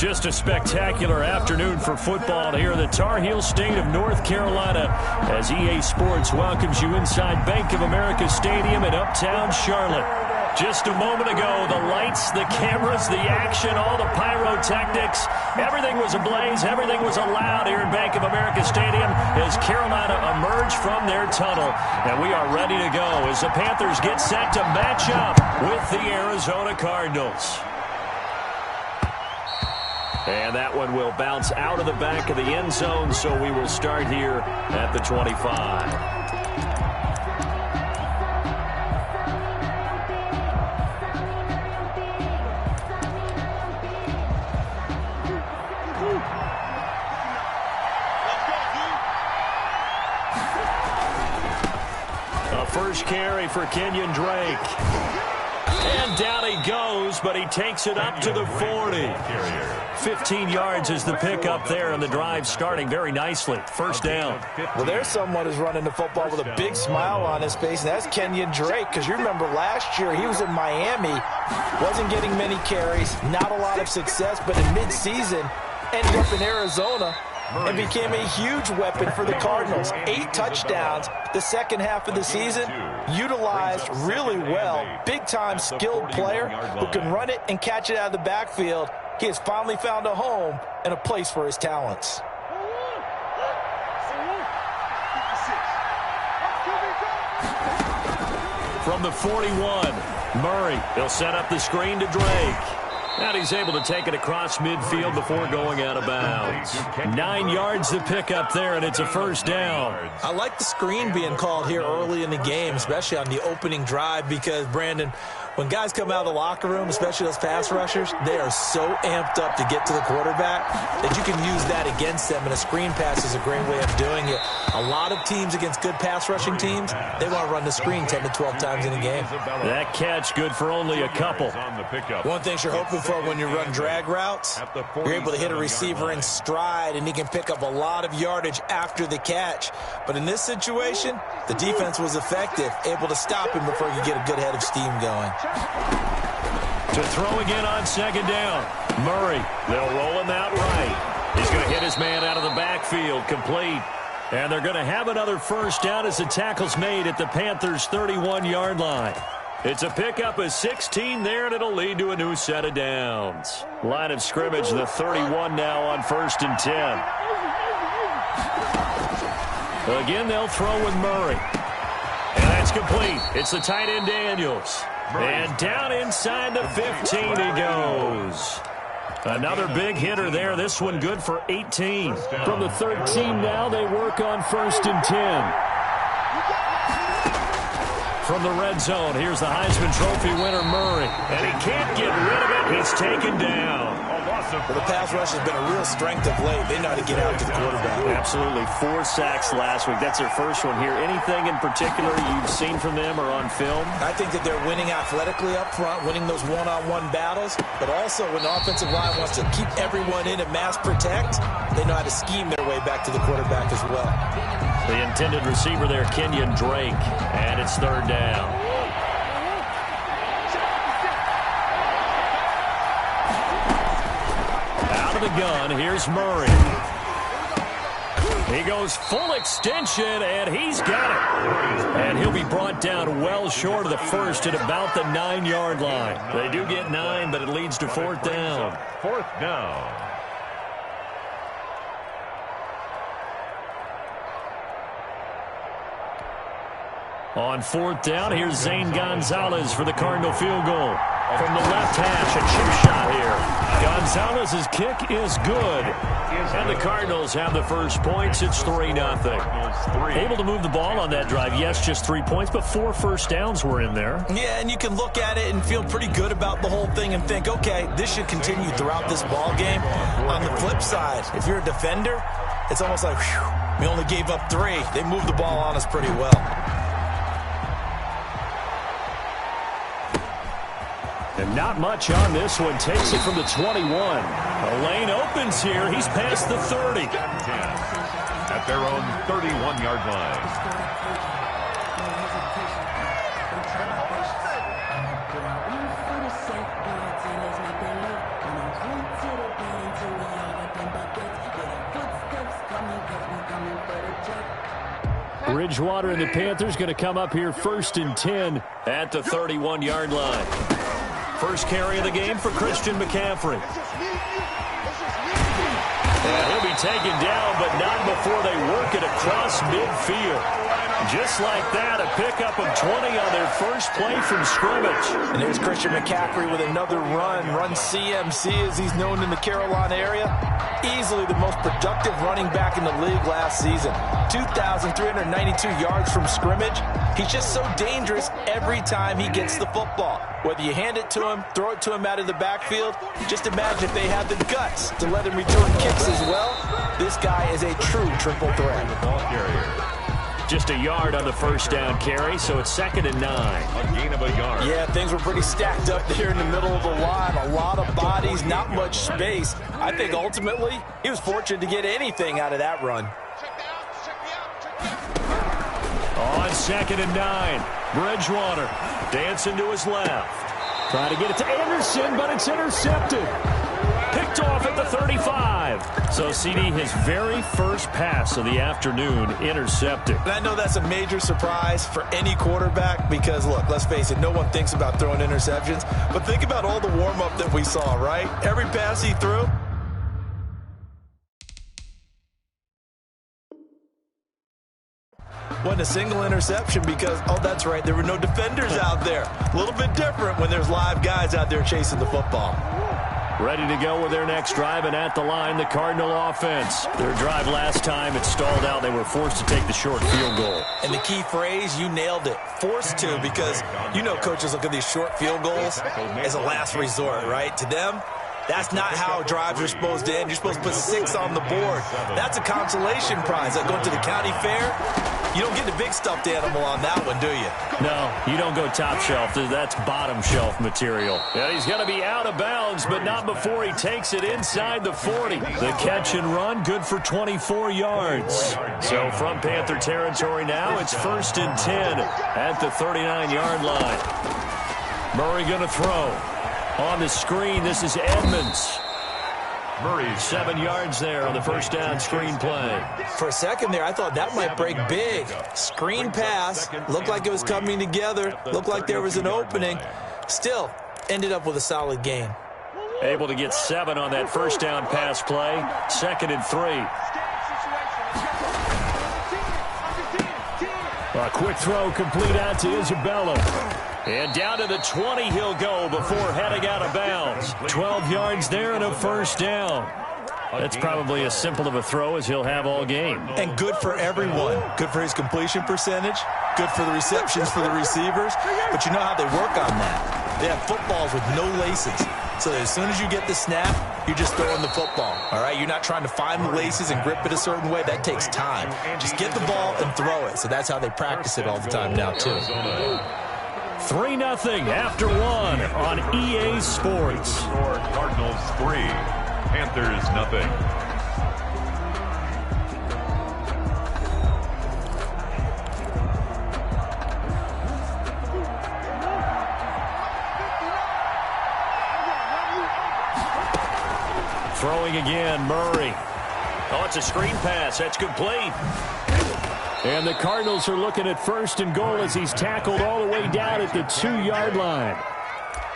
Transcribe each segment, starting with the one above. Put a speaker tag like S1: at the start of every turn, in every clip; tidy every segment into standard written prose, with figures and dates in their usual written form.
S1: Just a spectacular afternoon for football here in the Tar Heel state of North Carolina as EA Sports welcomes you inside Bank of America Stadium in uptown Charlotte. Just a moment ago, the lights, the cameras, the action, all the pyrotechnics, everything was ablaze, everything was allowed here in Bank of America Stadium as Carolina emerged from their tunnel. And we are ready to go as the Panthers get set to match up with the Arizona Cardinals. And that one will bounce out of the back of the end zone, so we will start here at the 25. A first carry for Kenyon Drake. And down he goes, but he takes it up to the 40. 15 yards is the pickup there, and the drive starting very nicely. First down.
S2: Well, there's someone who's running the football with a big smile on his face, and that's Kenyon Drake, because you remember last year he was in Miami, wasn't getting many carries, not a lot of success, but in midseason ended up in Arizona and became a huge weapon for the Cardinals. 8 touchdowns the second half of the season, utilized really well. Big-time skilled player who can run it and catch it out of the backfield. He has finally found a home and a place for his talents.
S1: From the 41, Murray. He'll set up the screen to Drake. And he's able to take it across midfield before going out of bounds. 9 yards to pick up there, and it's a first down.
S2: I like the screen being called here early in the game, especially on the opening drive, because, Brandon, when guys come out of the locker room, especially those pass rushers, they are so amped up to get to the quarterback that you can use that against them, and a screen pass is a great way of doing it. A lot of teams against good pass rushing teams, they want to run the screen 10 to 12 times in a game.
S1: That catch good for only a couple.
S2: One thing you're hoping for when you run drag routes, you're able to hit a receiver in stride, and he can pick up a lot of yardage after the catch. But in this situation, the defense was effective, able to stop him before you get a good head of steam going.
S1: To throw again on second down. Murray, they'll roll him out right. He's going to hit his man out of the backfield, complete. And they're going to have another first down as the tackle's made at the Panthers' 31-yard line. It's a pickup of 16 there, and it'll lead to a new set of downs. Line of scrimmage, the 31 now on 1st and 10. Again, they'll throw with Murray. And that's complete. It's the tight end Daniels. And down inside the 15 he goes. Another big hitter there. This one good for 18. From the 13 now, they work on 1st and 10. From the red zone, here's the Heisman Trophy winner, Murray. And he can't get rid of it. He's taken down.
S2: Well, the pass rush has been a real strength of late. They know how to get out to the quarterback.
S1: Absolutely. 4 sacks last week. That's their first one here. Anything in particular you've seen from them or on film?
S2: I think that they're winning athletically up front, winning those one-on-one battles, but also when the offensive line wants to keep everyone in and mass protect, they know how to scheme their way back to the quarterback as well.
S1: The intended receiver there, Kenyon Drake, and it's 3rd down. Out of the gun, here's Murray. He goes full extension, and he's got it. And he'll be brought down well short of the first at about the 9-yard line. They do get 9, but it leads to 4th down.
S3: 4th down.
S1: On 4th down, here's Zane Gonzalez for the Cardinal field goal. From the left hash, a chip shot here. Gonzalez's kick is good. And the Cardinals have the first points. It's 3-0. Able to move the ball on that drive. Yes, just 3 points, but 4 first downs were in there.
S2: Yeah, and you can look at it and feel pretty good about the whole thing and think, okay, this should continue throughout this ball game. On the flip side, if you're a defender, it's almost like, whew, we only gave up 3. They moved the ball on us pretty well.
S1: And not much on this one. Takes it from the 21. The lane opens here. He's past the 30.
S3: At their own 31-yard line.
S1: Bridgewater and the Panthers going to come up here 1st and 10 at the 31-yard line. First carry of the game for Christian McCaffrey. And he'll be taken down, but not before they work it across midfield. Just like that, a pickup of 20 on their first play from scrimmage.
S2: And here's Christian McCaffrey with another run CMC as he's known in the Carolina area. Easily the most productive running back in the league last season. 2,392 yards from scrimmage. He's just so dangerous every time he gets the football. Whether you hand it to him, throw it to him out of the backfield, just imagine if they have the guts to let him return kicks as well. This guy is a true triple threat.
S3: Ball carrier.
S1: Just a yard on the first down carry, so it's 2nd and 9.
S3: A gain of a yard.
S2: Yeah, things were pretty stacked up there in the middle of the line. A lot of bodies, not much space. I think ultimately he was fortunate to get anything out of that run.
S1: On 2nd and 9, Bridgewater dancing to his left. Trying to get it to Anderson, but it's intercepted. Picked off at the 35. So CD, his very first pass of the afternoon, intercepted.
S2: And I know that's a major surprise for any quarterback because, look, let's face it, no one thinks about throwing interceptions. But think about all the warm-up that we saw, right? Every pass he threw. Wasn't a single interception because, oh, that's right, there were no defenders out there. A little bit different when there's live guys out there chasing the football.
S1: Ready to go with their next drive, and at the line, the Cardinal offense. Their drive last time, it stalled out. They were forced to take the short field goal.
S2: And the key phrase, you nailed it, forced to, because you know coaches look at these short field goals as a last resort, right? To them, that's not how drives are supposed to end. You're supposed to put 6 on the board. That's a consolation prize. Like going to the county fair, you don't get the big stuffed animal on that one, do you?
S1: No, you don't go top shelf. That's bottom shelf material. And he's going to be out of bounds, but not before he takes it inside the 40. The catch and run, good for 24 yards. So from Panther territory now, it's 1st and 10 at the 39-yard line. Murray going to throw. On the screen, this is Edmonds. Murray, 7 yards there on the first down screen play.
S2: For a second there, I thought that might break big. Screen pass, looked like it was coming together, looked like there was an opening. Still, ended up with a solid gain.
S1: Able to get 7 on that first down pass play. 2nd and 3. A quick throw complete out to Isabella. And down to the 20 he'll go before heading out of bounds. 12 yards there and a first down. That's probably as simple of a throw as he'll have all game.
S2: And good for everyone. Good for his completion percentage. Good for the receptions for the receivers. But you know how they work on that. They have footballs with no laces. So as soon as you get the snap, you're just throwing the football. All right, you're not trying to find the laces and grip it a certain way. That takes time. Just get the ball and throw it. So that's how they practice it all the time now, too.
S1: 3-0 after 1 on EA Sports.
S3: Cardinals 3, Panthers 0.
S1: Throwing again, Murray. Oh, it's a screen pass. That's complete. And the Cardinals are looking at 1st and goal as he's tackled all the way down at the 2-yard line.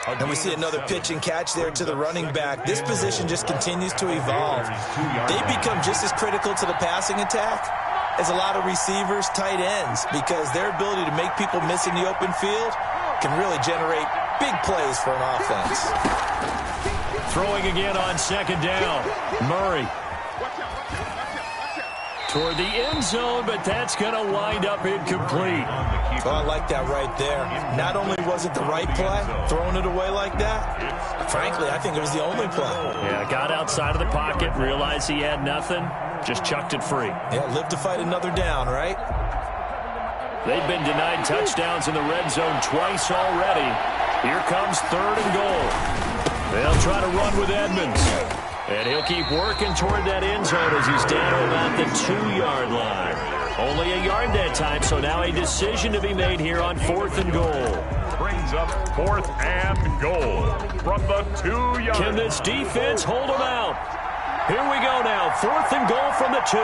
S2: And we see another pitch and catch there to the running back. This position just continues to evolve. They become just as critical to the passing attack as a lot of receivers, tight ends, because their ability to make people miss in the open field can really generate big plays for an offense.
S1: Throwing again on 2nd down. Murray. Toward the end zone, but that's going to wind up incomplete.
S2: Oh, I like that right there. Not only was it the right play, throwing it away like that, frankly, I think it was the only play.
S1: Yeah, got outside of the pocket, realized he had nothing, just chucked it free.
S2: Yeah, live to fight another down, right?
S1: They've been denied touchdowns in the red zone twice already. Here comes 3rd and goal. They'll try to run with Edmonds. And he'll keep working toward that end zone as he's down to about the 2-yard line. Only a yard that time, so now a decision to be made here on 4th and goal.
S3: Brings up 4th and goal from the 2-yard.
S1: Can this defense hold them out? Here we go now, 4th and goal from the 2.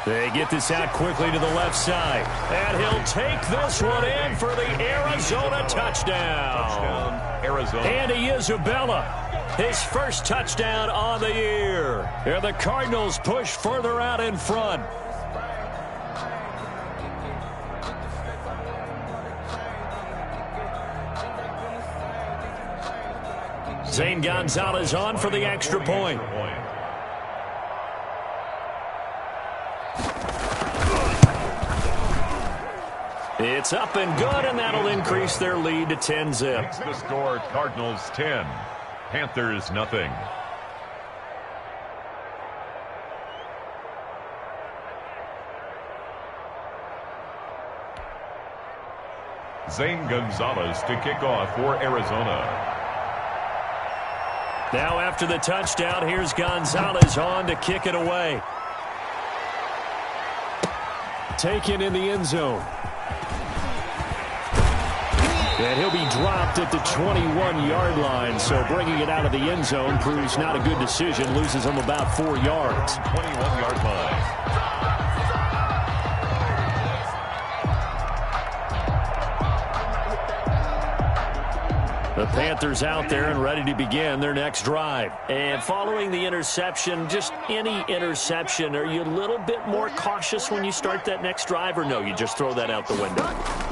S1: They get this out quickly to the left side. And he'll take this one in for the Arizona touchdown.
S3: Arizona.
S1: Andy Isabella, his first touchdown on the year. And the Cardinals push further out in front. Zane Gonzalez on for the extra point. It's up and good, and that'll increase their lead to 10-zip.
S3: Makes the score Cardinals 10, Panthers nothing. Zane Gonzalez to kick off for Arizona.
S1: Now after the touchdown, here's Gonzalez on to kick it away. Taken in the end zone. And he'll be dropped at the 21-yard line, so bringing it out of the end zone proves not a good decision. Loses him about 4 yards.
S3: 21-yard line.
S1: The Panthers out there and ready to begin their next drive. And following the interception, just any interception, are you a little bit more cautious when you start that next drive, or no, you just throw that out the window?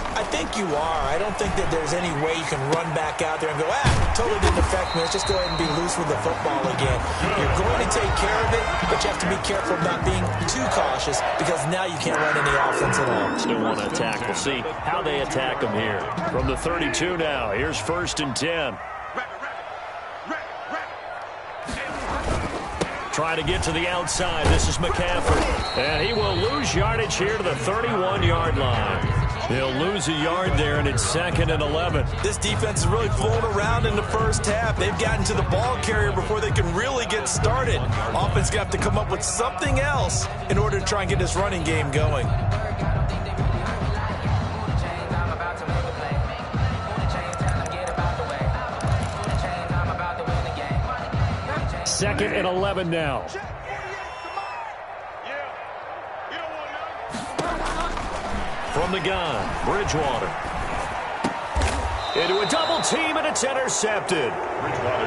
S2: I think you are. I don't think that there's any way you can run back out there and go, totally didn't affect me. Let's just go ahead and be loose with the football again. You're going to take care of it, but you have to be careful of not being too cautious because now you can't run any offense at all.
S1: Still want to attack. We'll see how they attack them here. From the 32 now, here's 1st and 10. Try to get to the outside. This is McCaffrey. And he will lose yardage here to the 31-yard line. He'll lose a yard there, and it's 2nd and 11.
S2: This defense is really fooling around in the first half. They've gotten to the ball carrier before they can really get started. Offense got to come up with something else in order to try and get this running game going.
S1: Second and 11 now. From the gun, Bridgewater. Into a double team, and it's intercepted.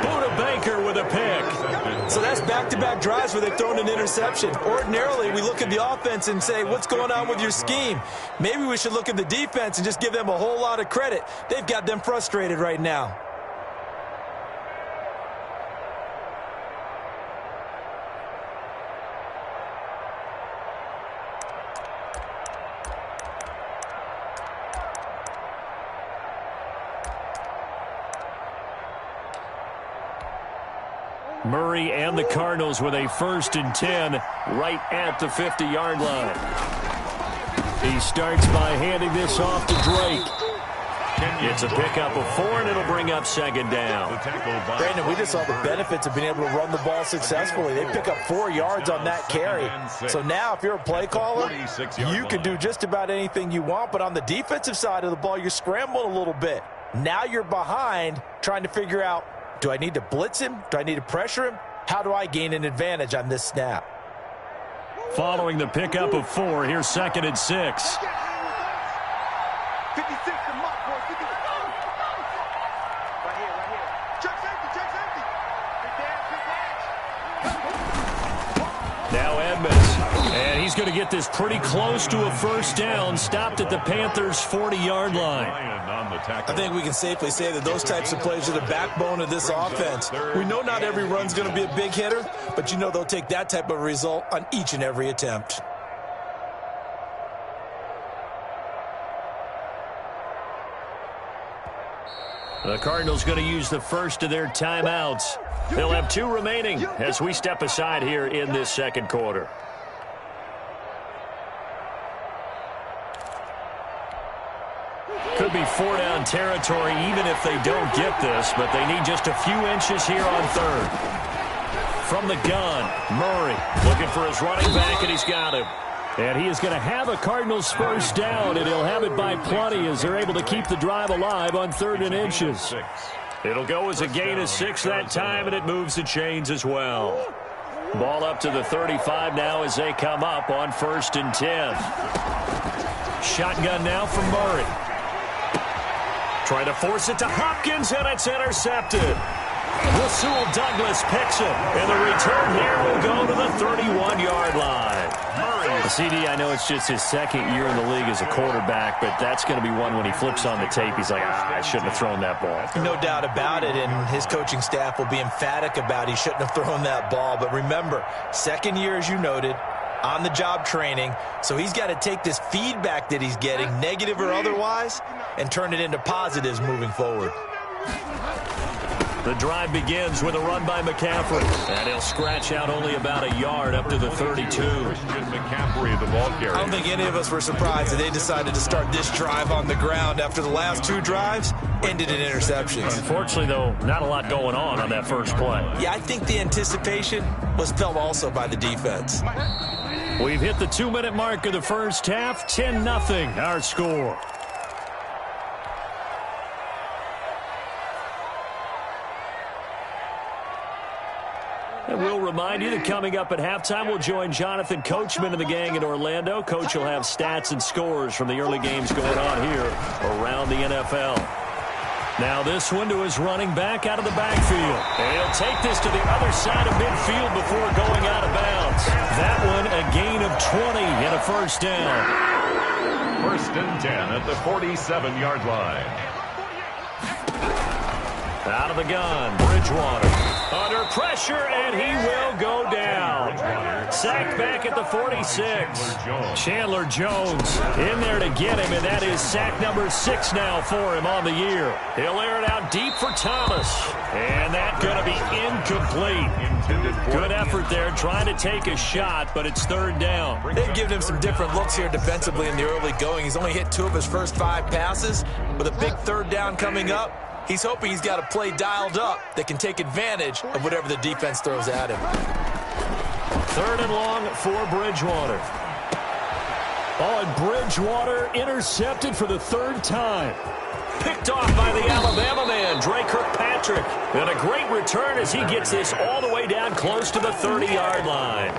S1: Buda Baker with a pick.
S2: So that's back-to-back drives where they've thrown an interception. Ordinarily, we look at the offense and say, what's going on with your scheme? Maybe we should look at the defense and just give them a whole lot of credit. They've got them frustrated right now.
S1: Murray and the Cardinals with a 1st and 10 right at the 50-yard line. He starts by handing this off to Drake. It's a pickup of 4, and it'll bring up 2nd down.
S2: Brandon, we just saw the benefits of being able to run the ball successfully. They pick up 4 yards on that carry. So now if you're a play caller, you can do just about anything you want. But on the defensive side of the ball, you're scrambling a little bit. Now you're behind trying to figure out, do I need to blitz him? Do I need to pressure him? How do I gain an advantage on this snap?
S1: Following the pickup of 4, here's 2nd and 6. Now Edmonds, and he's going to get this pretty close to a 1st down, stopped at the Panthers' 40-yard line.
S2: I think we can safely say that those types of plays are the backbone of this offense. We know not every run's going to be a big hitter, but you know they'll take that type of result on each and every attempt.
S1: The Cardinals going to use the first of their timeouts. They'll have 2 remaining as we step aside here in this 2nd quarter. Could be 4-down territory even if they don't get this, but they need just a few inches here on 3rd. From the gun, Murray looking for his running back, and he's got him. And he is going to have a Cardinals 1st down, and he'll have it by plenty as they're able to keep the drive alive on 3rd and inches. It'll go as a gain of 6 that time, and it moves the chains as well. Ball up to the 35 now as they come up on 1st and 10. Shotgun now from Murray. Trying to force it to Hopkins, and it's intercepted. Rasul Douglas picks it, and the return here will go to the 31-yard line. CD, I know it's just his 2nd year in the league as a quarterback, but that's going to be one when he flips on the tape, he's like, I shouldn't have thrown that ball.
S2: No doubt about it, and his coaching staff will be emphatic about he shouldn't have thrown that ball. But remember, 2nd year, as you noted, on-the-job training, so he's got to take this feedback that he's getting, negative or otherwise, and turn it into positives moving forward.
S1: The drive begins with a run by McCaffrey, and he'll scratch out only about a yard up to the 32.
S3: McCaffrey, the ball carrier.
S2: I don't think any of us were surprised that they decided to start this drive on the ground after the last 2 drives ended in interceptions.
S1: Unfortunately, though, not a lot going on that first play.
S2: Yeah, I think the anticipation was felt also by the defense.
S1: We've hit the 2-minute mark of the first half. 10-0 our score. And we'll remind you that coming up at halftime, we'll join Jonathan Coachman and the gang in Orlando. Coach will have stats and scores from the early games going on here around the NFL. Now this one to his running back out of the backfield. And he'll take this to the other side of midfield before going out of bounds. That one a gain of 20 and a first down.
S3: 1st and 10 at the 47-yard line.
S1: Out of the gun, Bridgewater. Under pressure, and he will go down. Sacked back at the 46. Chandler Jones in there to get him, and that is sack number 6 now for him on the year. He'll air it out deep for Thomas, and that's going to be incomplete. Good effort there, trying to take a shot, but it's 3rd down.
S2: They've given him some different looks here defensively in the early going. He's only hit 2 of his first 5 passes. With a big 3rd down coming up, he's hoping he's got a play dialed up that can take advantage of whatever the defense throws at him.
S1: 3rd and long for Bridgewater. Oh, and Bridgewater intercepted for the 3rd time. Picked off by the Alabama man, Dre Kirkpatrick. And a great return as he gets this all the way down close to the 30-yard line.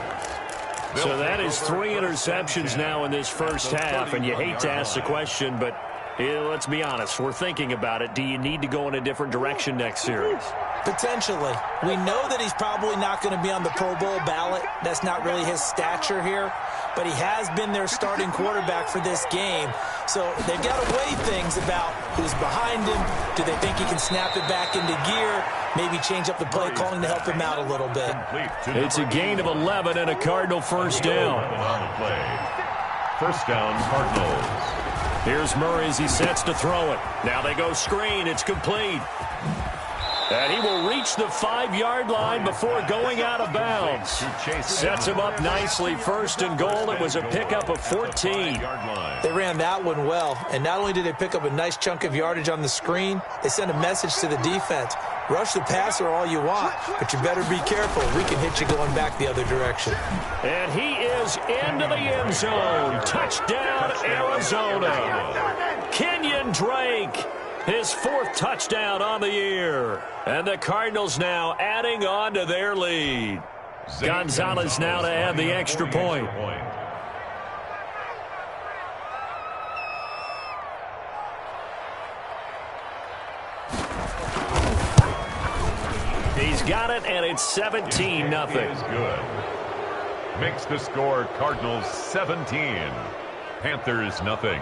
S1: So that is 3 interceptions now in this first half, and you hate to ask the question, but let's be honest, we're thinking about it. Do you need to go in a different direction next series?
S2: Potentially. We know that he's probably not going to be on the Pro Bowl ballot. That's not really his stature here. But he has been their starting quarterback for this game. So they've got to weigh things about who's behind him. Do they think he can snap it back into gear? Maybe change up the play calling to help him out a little bit.
S1: It's a gain of 11 and a Cardinal first down.
S3: 1st down, Cardinals.
S1: Here's Murray as he sets to throw it. Now they go screen. It's complete. And he will reach the 5-yard line before going out of bounds. Sets him up nicely. 1st and goal. It was a pickup of 14.
S2: They ran that one well. And not only did they pick up a nice chunk of yardage on the screen, they sent a message to the defense. Rush the passer all you want, but you better be careful. We can hit you going back the other direction.
S1: And he is into the end zone. Touchdown, Arizona. Kenyon Drake, his 4th touchdown on the year. And the Cardinals now adding on to their lead. Gonzalez now to add the extra point. He's got it, and it's 17-0.
S3: Is good. Makes the score Cardinals 17, Panthers nothing.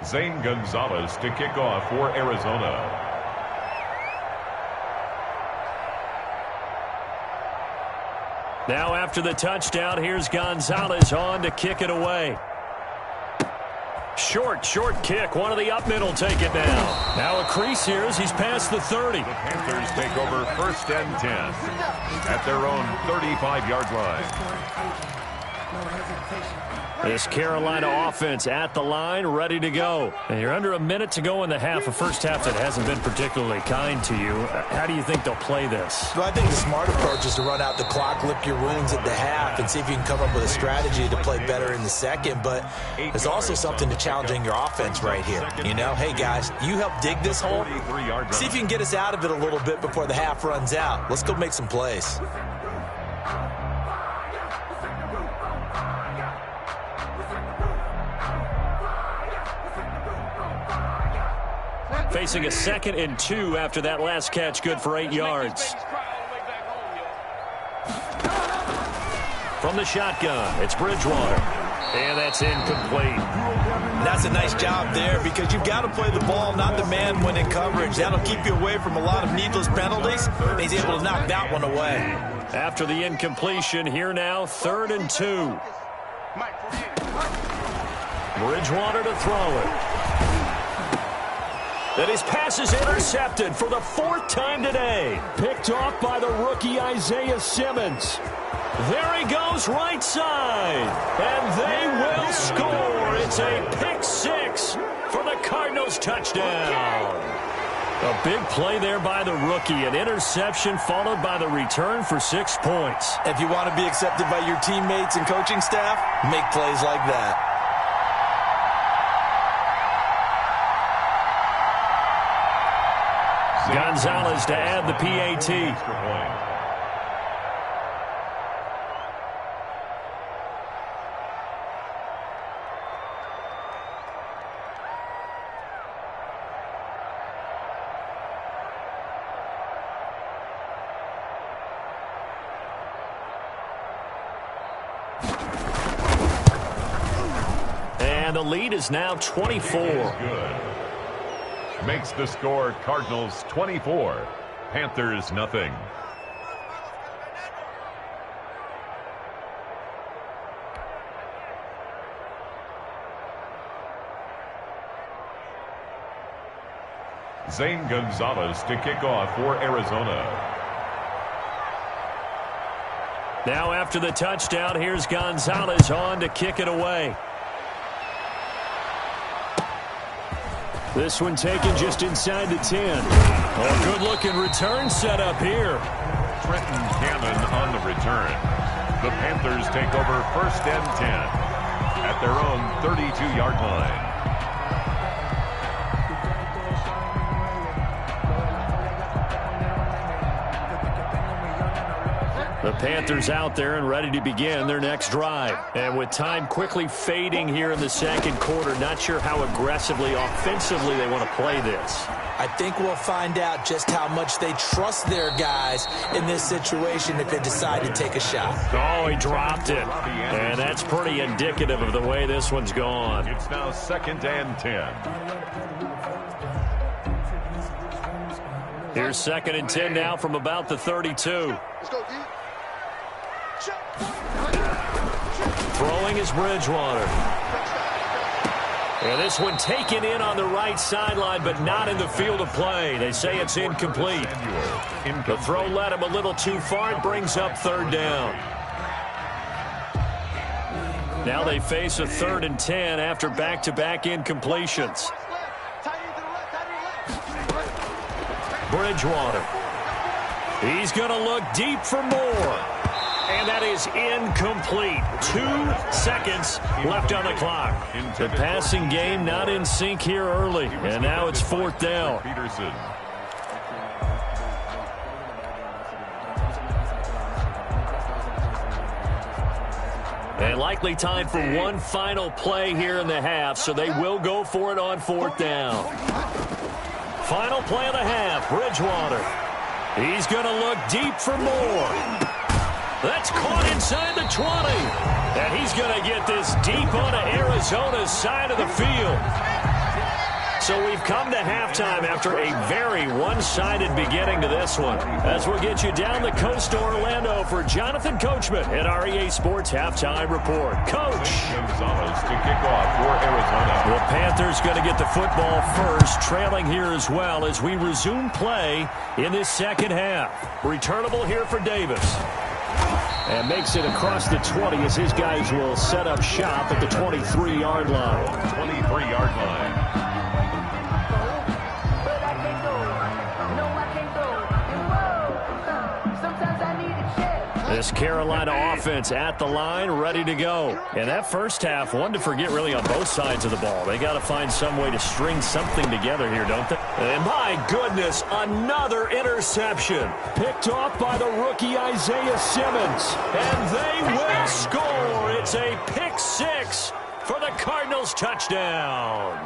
S3: Zane Gonzalez to kick off for Arizona.
S1: Now after the touchdown, here's Gonzalez on to kick it away. Short kick. One of the up middle take it now. Now a crease here as he's past the 30.
S3: The Panthers take over 1st and 10 at their own 35-yard line.
S1: This Carolina offense at the line, ready to go. And you're under a minute to go in the half, a first half that hasn't been particularly kind to you. How do you think they'll play this?
S2: Well, I think the smart approach is to run out the clock, lick your wounds at the half, and see if you can come up with a strategy to play better in the second. But there's also something to challenging your offense right here. You know, hey, guys, you help dig this hole. See if you can get us out of it a little bit before the half runs out. Let's go make some plays.
S1: Facing a 2nd and 2 after that last catch, good for 8 yards. From the shotgun, it's Bridgewater. And that's incomplete.
S2: That's a nice job there because you've got to play the ball, not the man when in coverage. That'll keep you away from a lot of needless penalties. And he's able to knock that one away.
S1: After the incompletion, here now, 3rd and 2. Bridgewater to throw it. And his pass is intercepted for the 4th time today. Picked off by the rookie Isaiah Simmons. There he goes right side. And they will score. It's a pick 6 for the Cardinals touchdown. A big play there by the rookie. An interception followed by the return for 6 points.
S2: If you want to be accepted by your teammates and coaching staff, make plays like that.
S1: Gonzalez to add the PAT. And the lead is now 24.
S3: Makes the score Cardinals 24, Panthers nothing. Zane Gonzalez to kick off for Arizona.
S1: Now after the touchdown, here's Gonzalez on to kick it away. This one taken just inside the 10. Oh, good-looking return set up here.
S3: Trenton Cannon on the return. The Panthers take over 1st and 10 at their own 32-yard line.
S1: The Panthers out there and ready to begin their next drive. And with time quickly fading here in the 2nd quarter, not sure how aggressively, offensively they want to play this.
S2: I think we'll find out just how much they trust their guys in this situation if they decide to take a shot.
S1: Oh, he dropped it. And that's pretty indicative of the way this one's gone.
S3: It's now 2nd and 10.
S1: Here's 2nd and 10 now from about the 32. Throwing is Bridgewater. And this one taken in on the right sideline, but not in the field of play. They say it's incomplete. The throw led him a little too far. It brings up 3rd down. Now they face a 3rd and 10 after back-to-back incompletions. Bridgewater. He's going to look deep for more. And that is incomplete. 2 seconds left on the clock. The passing game not in sync here early. And now it's 4th down.
S3: Peterson.
S1: And likely time for one final play here in the half, so they will go for it on 4th down. Final play of the half, Bridgewater. He's going to look deep for more. That's caught inside the 20. And he's going to get this deep onto Arizona's side of the field. So we've come to halftime after a very one-sided beginning to this one. As we'll get you down the coast to Orlando for Jonathan Coachman at our EA Sports Halftime Report. Coach.
S3: Gonzalez to kick off for Arizona.
S1: The Panthers going to get the football first, trailing here as well as we resume play in this 2nd half. Returnable here for Davis. And makes it across the 20 as his guys will set up shop at the 23-yard line.
S3: 23-yard line.
S1: This Carolina offense at the line, ready to go. And that first half, one to forget really on both sides of the ball. They got to find some way to string something together here, don't they? And my goodness, another interception. Picked off by the rookie Isaiah Simmons. And they will score. It's a pick six for the Cardinals touchdown.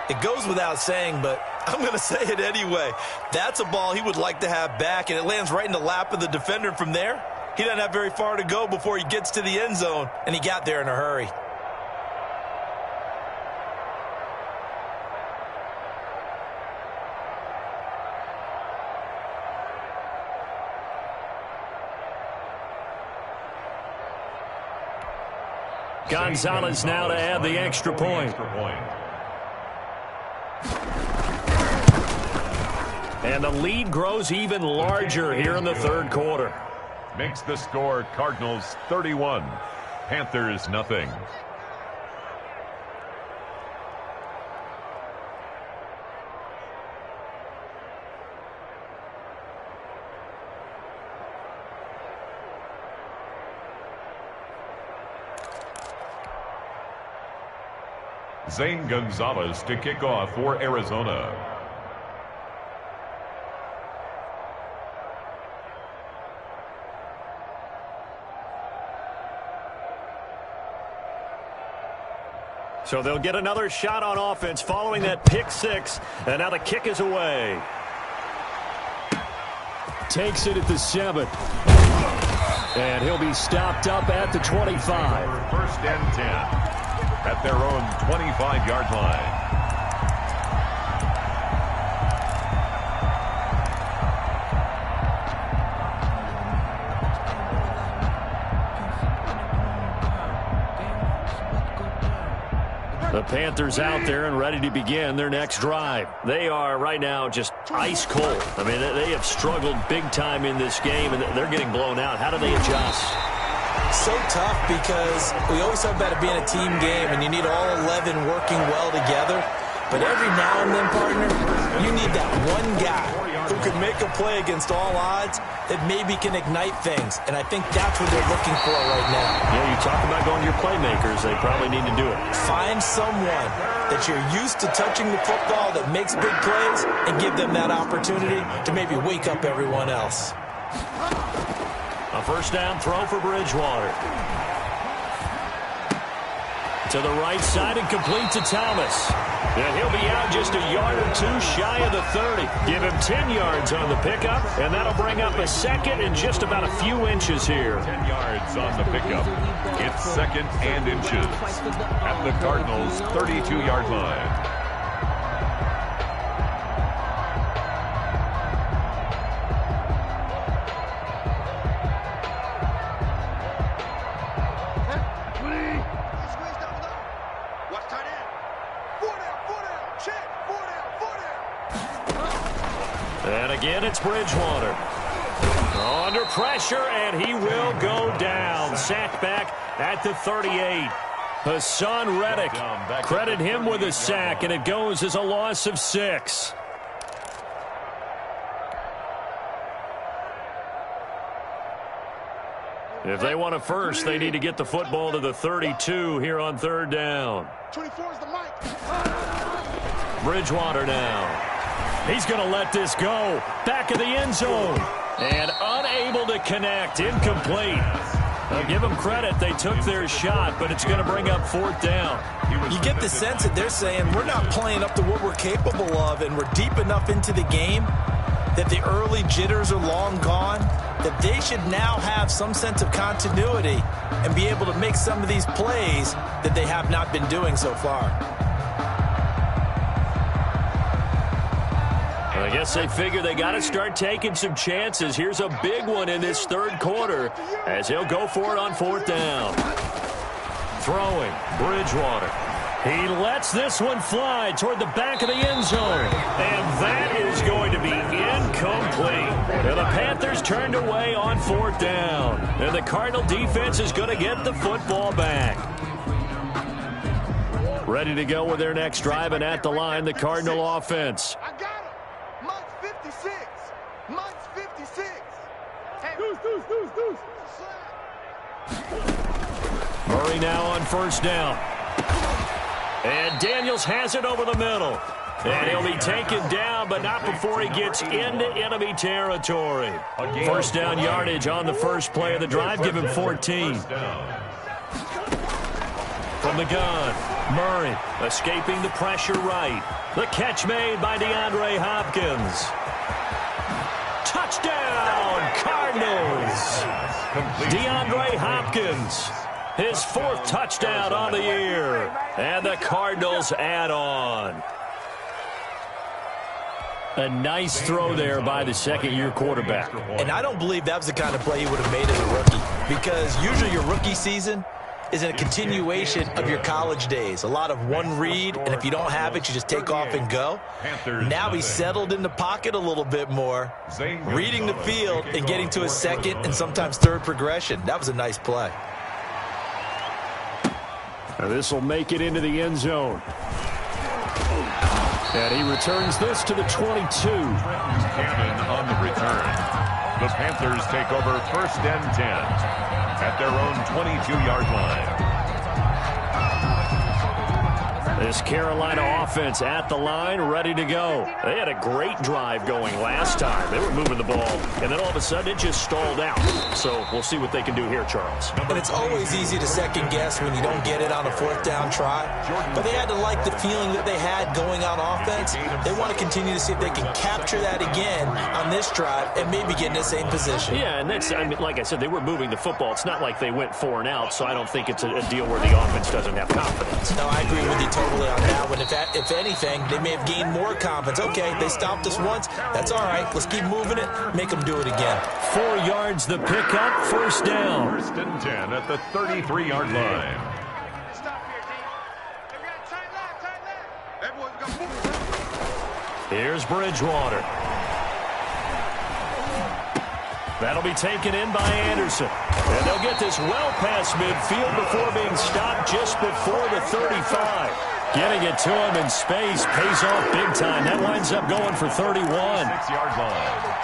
S2: It goes without saying, but I'm going to say it anyway. That's a ball he would like to have back, and it lands right in the lap of the defender from there. He doesn't have very far to go before he gets to the end zone, and he got there in a hurry.
S1: Gonzalez now to add the extra point. And the lead grows even larger here in the third quarter.
S3: Makes the score Cardinals 31, Panthers nothing. Zane Gonzalez to kick off for Arizona.
S1: So they'll get another shot on offense following that pick six. And now the kick is away. Takes it at the 7. And he'll be stopped up at the 25.
S3: First and 10 at their own 25-yard line.
S1: The Panthers out there and ready to begin their next drive. They are right now just ice cold. I mean, they have struggled big time in this game, and they're getting blown out. How do they adjust?
S2: So tough because we always talk about it being a team game, and you need all 11 working well together. But every now and then, partner, you need that one guy who can make a play against all odds that maybe can ignite things. And I think that's what they're looking for right now.
S1: Yeah, you talk about going to your playmakers. They probably need to do it.
S2: Find someone that you're used to touching the football that makes big plays and give them that opportunity to maybe wake up everyone else.
S1: A first down throw for Bridgewater. To the right side and complete to Thomas. And he'll be out just a yard or two shy of the 30. Give him 10 yards on the pickup, and that'll bring up a second and just about a few inches here.
S3: 10 yards on the pickup. It's second and inches at the Cardinals' 32-yard line.
S1: And again, it's Bridgewater. Under pressure, and he will go down. Sacked back at the 38. Hassan Reddick, credit him with a sack, and it goes as a loss of 6. If they want a first, they need to get the football to the 32 here on third down.
S4: 24 is the mic.
S1: Bridgewater now. He's going to let this go. Back of the end zone. And unable to connect. Incomplete. I'll give them credit. They took their shot, but it's going to bring up fourth down.
S2: You get the sense that they're saying we're not playing up to what we're capable of, and we're deep enough into the game that the early jitters are long gone, that they should now have some sense of continuity and be able to make some of these plays that they have not been doing so far.
S1: I guess they figure they got to start taking some chances. Here's a big one in this third quarter as he'll go for it on fourth down. Throwing, Bridgewater. He lets this one fly toward the back of the end zone. And that is going to be incomplete. incomplete. And the Panthers turned away on 4th down. And the Cardinal defense is going to get the football back. Ready to go with their next drive, and at the line, the Cardinal offense.
S4: I got him. Mike's 56. Mike's 56. Hey, deuce.
S1: Murray now on 1st down. And Daniels has it over the middle. And he'll be taken down, but not before he gets into enemy territory. 1st down yardage on the first play of the drive. Give him 14. From the gun, Murray escaping the pressure right. The catch made by DeAndre Hopkins. Touchdown, Cardinals! DeAndre Hopkins, his 4th touchdown on the year. And the Cardinals add on. A nice throw there by the second-year quarterback.
S2: And I don't believe that was the kind of play he would have made as a rookie, because usually your rookie season is a continuation of your college days. A lot of one read, and if you don't have it, you just take off and go. Now he's settled in the pocket a little bit more, reading the field and getting to his second and sometimes third progression. That was a nice play.
S1: Now this will make it into the end zone. And he returns this to the 22.
S3: Cannon on the return. The Panthers take over 1st and 10 at their own 22-yard line.
S1: This Carolina offense at the line, ready to go. They had a great drive going last time. They were moving the ball, and then all of a sudden it just stalled out. So we'll see what they can do here, Charles.
S2: And it's always easy to second guess when you don't get it on a 4th down try. But they had to like the feeling that they had going on offense. They want to continue to see if they can capture that again on this drive and maybe get in the same position.
S1: Yeah, and that's, I mean, like I said, they were moving the football. It's not like they went 4 and out, so I don't think it's a deal where the offense doesn't have confidence.
S2: No, I agree with you totally on that one. If anything, they may have gained more confidence. Okay, they stopped us once. That's all right. Let's keep moving it. Make them do it again.
S1: 4 yards the pickup, 1st down.
S3: 1st and 10 at the 33-yard line.
S4: Stop here, D. Hey, we got tight left. Everyone's got to move.
S1: Here's Bridgewater. That'll be taken in by Anderson. And they'll get this well past midfield before being stopped just before the 35. Getting it to him in space pays off big time. That winds up going for 31.
S3: 6-yard line.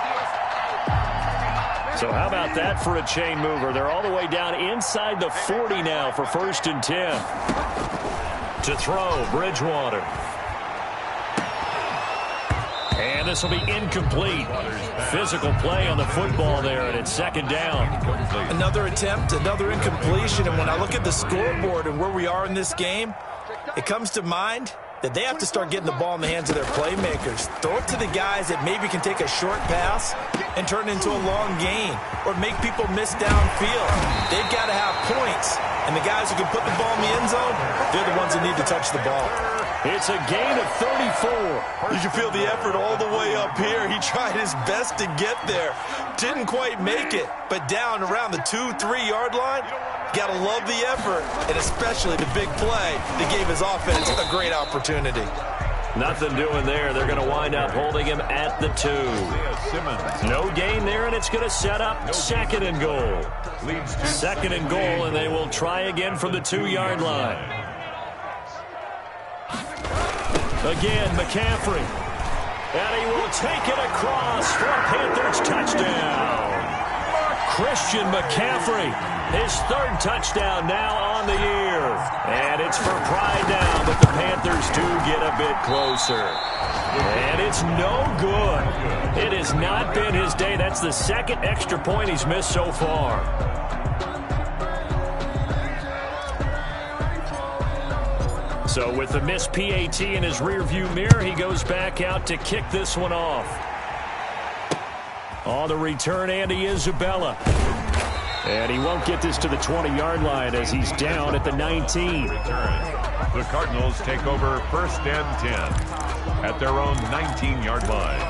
S1: So how about that for a chain mover? They're all the way down inside the 40 now for 1st and 10. To throw, Bridgewater. And this will be incomplete. Physical play on the football there, and it's 2nd down.
S2: Another attempt, another incompletion. And when I look at the scoreboard and where we are in this game, it comes to mind that they have to start getting the ball in the hands of their playmakers. Throw it to the guys that maybe can take a short pass and turn it into a long gain or make people miss downfield. They've got to have points. And the guys who can put the ball in the end zone, they're the ones that need to touch the ball.
S1: It's a gain of 34.
S2: You can feel the effort all the way up here. He tried his best to get there. Didn't quite make it, but down around the 2-3-yard line, got to love the effort, and especially the big play that gave his offense a great opportunity.
S1: Nothing doing there. They're going to wind up holding him at the 2. No gain there, and it's going to set up 2nd and goal. 2nd and goal, and they will try again from the 2-yard line. Again, McCaffrey. And he will take it across for a Panthers touchdown. Christian McCaffrey, his 3rd touchdown now on the year. And it's for pride now, but the Panthers do get a bit closer. And it's no good. It has not been his day. That's the 2nd extra point he's missed so far. So with the missed PAT in his rearview mirror, he goes back out to kick this one off. On the return, Andy Isabella. And he won't get this to the 20-yard line as he's down at the 19.
S3: The Cardinals take over 1st and 10 at their own 19-yard line.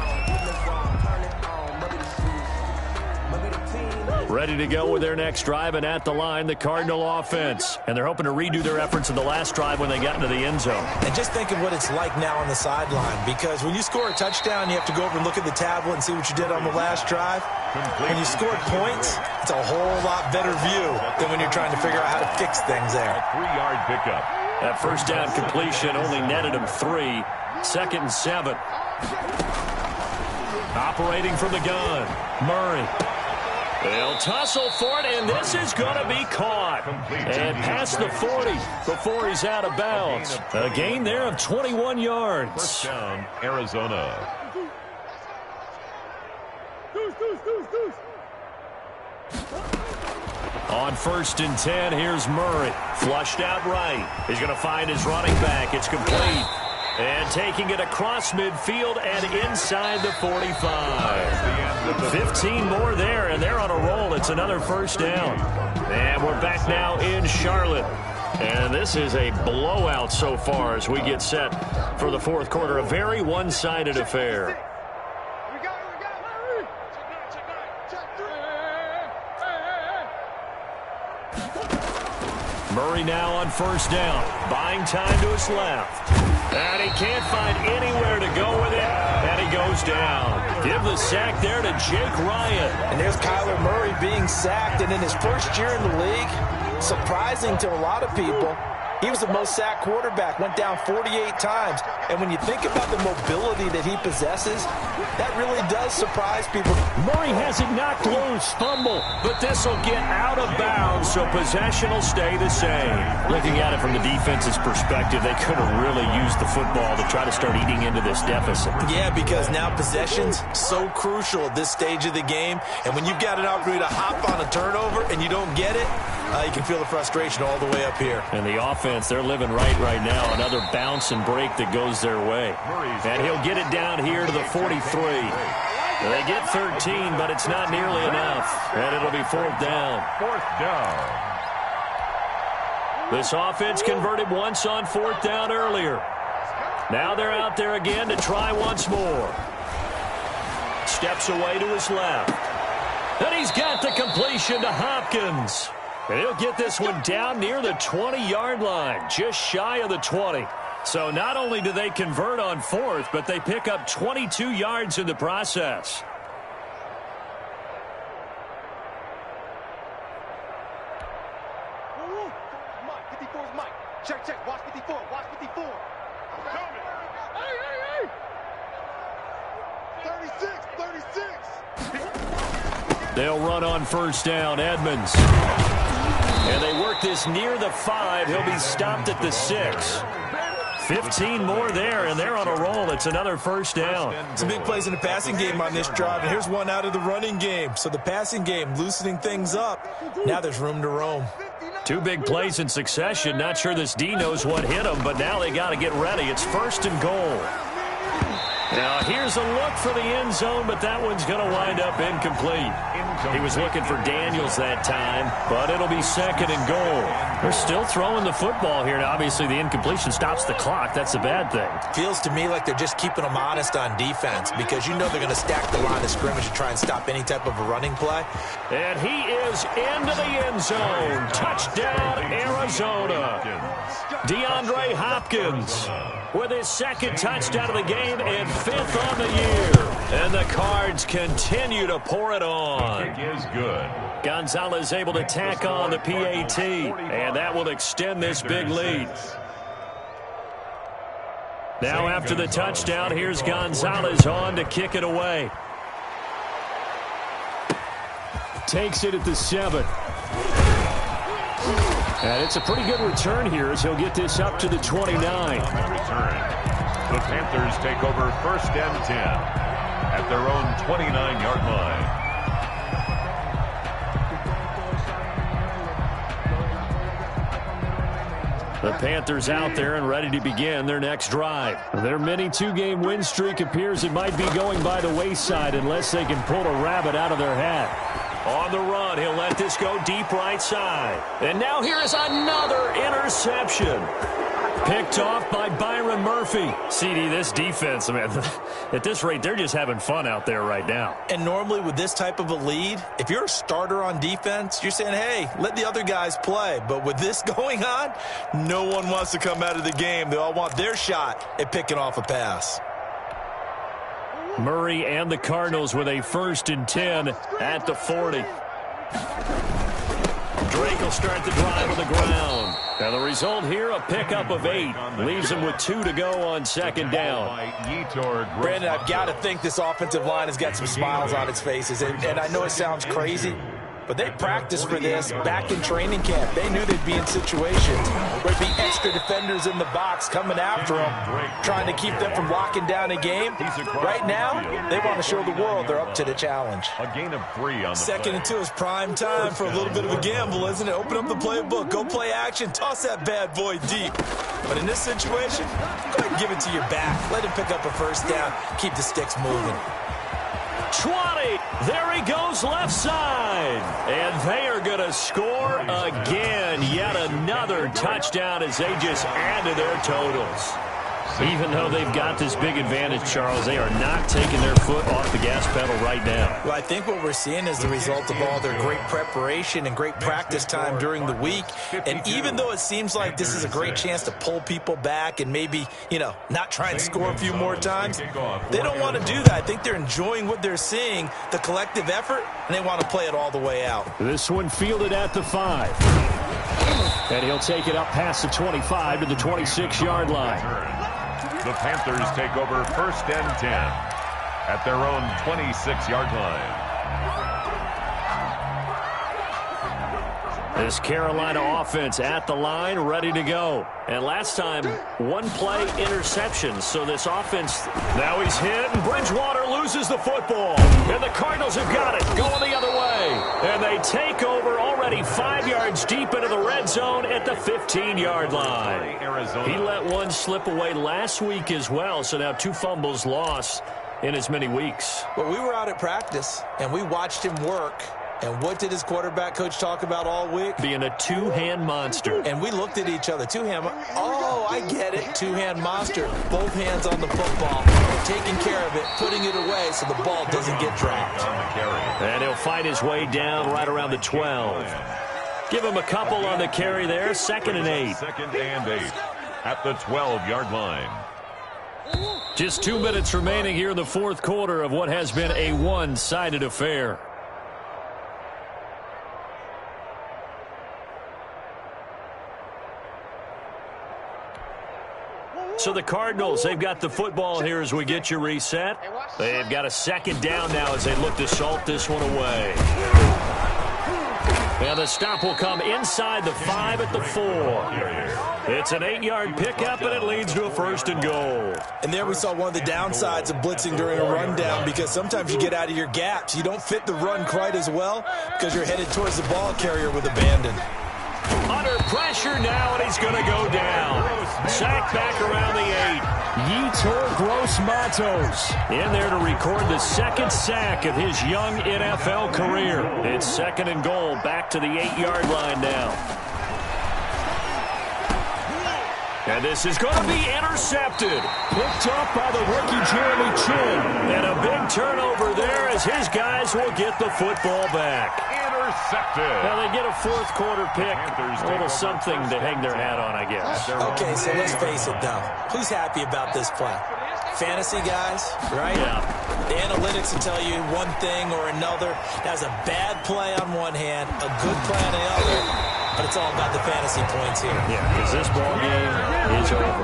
S1: Ready to go with their next drive, and at the line, the Cardinal offense. And they're hoping to redo their efforts in the last drive when they got into the end zone.
S2: And just think of what it's like now on the sideline, because when you score a touchdown, you have to go over and look at the tablet and see what you did on the last drive. When you scored points, it's a whole lot better view than when you're trying to figure out how to fix things there.
S3: A 3-yard pickup.
S1: That first down completion only netted him 3. 2nd and 7. Operating from the gun, Murray. They'll tussle for it, and this is going to be caught. And past the 40 before he's out of bounds. A gain there of 21 yards.
S3: First down, Arizona.
S1: On 1st and 10, here's Murray. Flushed out right. He's going to find his running back. It's complete. And taking it across midfield and inside the 45. 15 more there, and they're on a roll. It's another first down. And we're back now in Charlotte. And this is a blowout so far as we get set for the fourth quarter. A very one-sided affair. Murray now on first down. Buying time to his left. And he can't find anywhere to go with it. And he goes down. Give the sack there to Jake Ryan.
S2: And there's Kyler Murray being sacked. And in his first year in the league, surprising to a lot of people, he was the most sacked quarterback, went down 48 times. And when you think about the mobility that he possesses, that really does surprise people.
S1: Murray has it knocked loose, fumble, but this will get out of bounds, so possession will stay the same. Looking at it from the defense's perspective, they could have really used the football to try to start eating into this deficit.
S2: Yeah, because now possession's so crucial at this stage of the game. And when you've got an opportunity to hop on a turnover and you don't get it, you can feel the frustration all the way up here.
S1: And the offense, they're living right now. Another bounce and break that goes their way. And he'll get it down here to the 43. They get 13, but it's not nearly enough. And it'll be 4th down.
S3: 4th down.
S1: This offense converted once on 4th down earlier. Now they're out there again to try once more. Steps away to his left. And he's got the completion to Hopkins. And he'll get this one down near the 20-yard line, just shy of the 20. So not only do they convert on 4th, but they pick up 22 yards in the process.
S4: Mike, 54 is Mike. Check. Watch 54. Watch 54. I'm coming. Hey. 36.
S1: They'll run on first down, Edmonds. And they work this near the 5. He'll be stopped at the 6. 15 more there, and they're on a roll. It's another first down.
S2: Some big plays in the passing game on this drive, and here's one out of the running game. So the passing game loosening things up. Now there's room to roam.
S1: 2 big plays in succession. Not sure this D knows what hit him, but now they got to get ready. It's 1st and goal. Now here's a look for the end zone, but that one's going to wind up incomplete. He was looking for Daniels that time, but it'll be 2nd and goal. They're still throwing the football here. Now, obviously, the incompletion stops the clock. That's a bad thing.
S2: Feels to me like they're just keeping them honest on defense, because you know they're going to stack the line of scrimmage and try and stop any type of a running play.
S1: And he is into the end zone. Touchdown, Arizona. DeAndre Hopkins with his 2nd touchdown of the game and 5th on the year. And the Cards continue to pour it on.
S3: The kick is good.
S1: Gonzalez able to tack on the PAT, and that will extend this big lead. Now after the touchdown, here's Gonzalez on to kick it away. Takes it at the 7. And it's a pretty good return here as he'll get this up to the 29.
S3: Return. The Panthers take over 1st and 10 at their own 29-yard line.
S1: The Panthers out there and ready to begin their next drive. Their mini 2-game win streak appears it might be going by the wayside unless they can pull a rabbit out of their hat. On the run, he'll let this go deep right side. And now here is another interception. Picked off by Byron Murphy. CD, this defense, man, at this rate, they're just having fun out there right now.
S2: And normally with this type of a lead, if you're a starter on defense, you're saying, hey, let the other guys play. But with this going on, no one wants to come out of the game. They all want their shot at picking off a pass.
S1: Murray and the Cardinals with a 1st and 10 at the 40. Drake will start the drive on the ground. And the result here, a pickup of 8. Leaves him with 2 to go on 2nd down.
S2: Brandon, I've got to think this offensive line has got some smiles on its faces. And I know it sounds crazy, but they practiced for this back in training camp. They knew they'd be in situations where there'd be extra defenders in the box coming after them, trying to keep them from locking down a game. Right now, they want to show the world they're up to the challenge.
S3: A gain of 3 on the
S2: 2nd and 2 is prime time for a little bit of a gamble, isn't it? Open up the playbook, go play action, toss that bad boy deep. But in this situation, go ahead and give it to your back. Let him pick up a 1st down, keep the sticks moving.
S1: 20. There he goes left side. And they are going to score again. Yet another touchdown as they just add to their totals. Even though they've got this big advantage, Charles, they are not taking their foot off the gas pedal right now.
S2: Well, I think what we're seeing is the result of all their great preparation and great practice time during the week. And even though it seems like this is a great chance to pull people back and maybe, not try and score a few more times, they don't want to do that. I think they're enjoying what they're seeing, the collective effort, and they want to play it all the way out.
S1: This one fielded at the 5. And he'll take it up past the 25 to the 26-yard line.
S3: The Panthers take over 1st and 10 at their own 26-yard line.
S1: This Carolina offense at the line, ready to go. And last time, 1-play interception. So this offense, now he's hit, and Bridgewater loses the football. And the Cardinals have got it, going the other way. And they take over already 5 yards deep into the red zone at the 15-yard line. He let one slip away last week as well, so now 2 fumbles lost in as many weeks.
S2: Well, we were out at practice, and we watched him work. And what did his quarterback coach talk about all week?
S1: Being a 2-hand monster.
S2: And we looked at each other. 2-hand. Oh, I get it. 2-hand monster. Both hands on the football. Taking care of it. Putting it away so the ball doesn't get dropped.
S1: And he'll fight his way down right around the 12. Give him a couple on the carry there. 2nd and 8.
S3: 2nd and 8 at the 12-yard line.
S1: Just 2 minutes remaining here in the 4th quarter of what has been a one-sided affair. So the Cardinals, they've got the football here as we get you reset. They've got a 2nd down now as they look to salt this one away. And the stop will come inside the 5 at the 4. It's an 8-yard pickup, and it leads to a 1st and goal.
S2: And there we saw one of the downsides of blitzing during a rundown, because sometimes you get out of your gaps. You don't fit the run quite as well because you're headed towards the ball carrier with abandon.
S1: Under pressure now, and he's going to go down. Sacked back around the 8. Yetur Gross-Matos in there to record the 2nd sack of his young NFL career. It's 2nd and goal, back to the 8-yard line now. And this is going to be intercepted. Picked up by the rookie Jeremy Chin. And a big turnover there as his guys will get the football back.
S3: Intercepted.
S1: Now they get a 4th quarter pick. A little something to hang their hat on, I guess.
S2: Okay, so let's face it, though. Who's happy about this play? Fantasy guys, right?
S1: Yeah.
S2: The analytics will tell you one thing or another. That's a bad play on one hand, a good play on the other. But it's all about the fantasy points here.
S1: Yeah, because this ball game is over.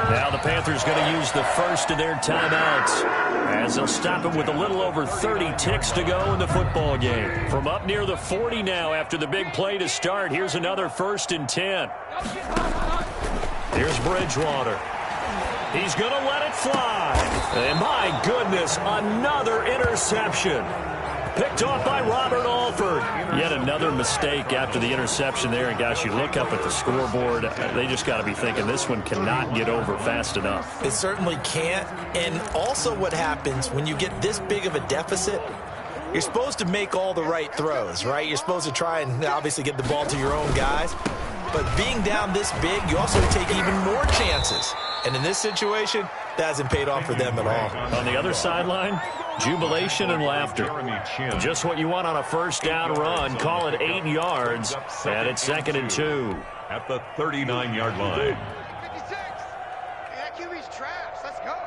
S1: Now the Panthers going to use the first of their timeouts as they'll stop him with a little over 30 ticks to go in the football game. From up near the 40 now after the big play to start. Here's another 1st and 10. Here's Bridgewater. He's going to let it fly. And my goodness, another interception. Picked off by Robert Alford. Yet another mistake after the interception there. And, gosh, you look up at the scoreboard. They just got to be thinking this one cannot get over fast enough.
S2: It certainly can't. And also what happens when you get this big of a deficit, you're supposed to make all the right throws, right? You're supposed to try and obviously get the ball to your own guys. But being down this big, you also take even more chances. And in this situation, that hasn't paid off for them at all.
S1: On the other sideline, jubilation and laughter. Just what you want on a first down run. Call it 8 yards, and it's 2nd and 2.
S3: At the 39-yard line.
S4: 56. That QB's trash. Let's go.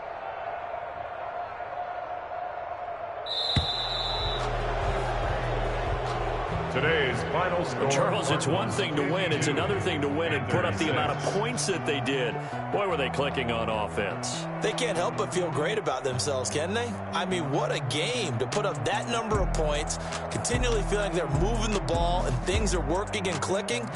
S3: Today's final score.
S1: Charles, it's one thing to win. It's another thing to win and put up the amount of points that they did. Boy, were they clicking on offense.
S2: They can't help but feel great about themselves, can they? I mean, what a game to put up that number of points, continually feeling like they're moving the ball and things are working and clicking.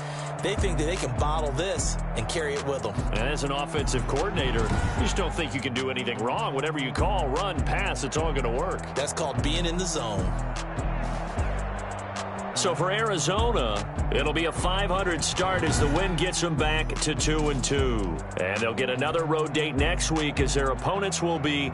S2: They think that they can bottle this and carry it with them.
S1: And as an offensive coordinator, you just don't think you can do anything wrong. Whatever you call, run, pass, it's all going to work.
S2: That's called being in the zone.
S1: So for Arizona, it'll be a 500 start as the win gets them back to 2-2. And they'll get another road date next week as their opponents will be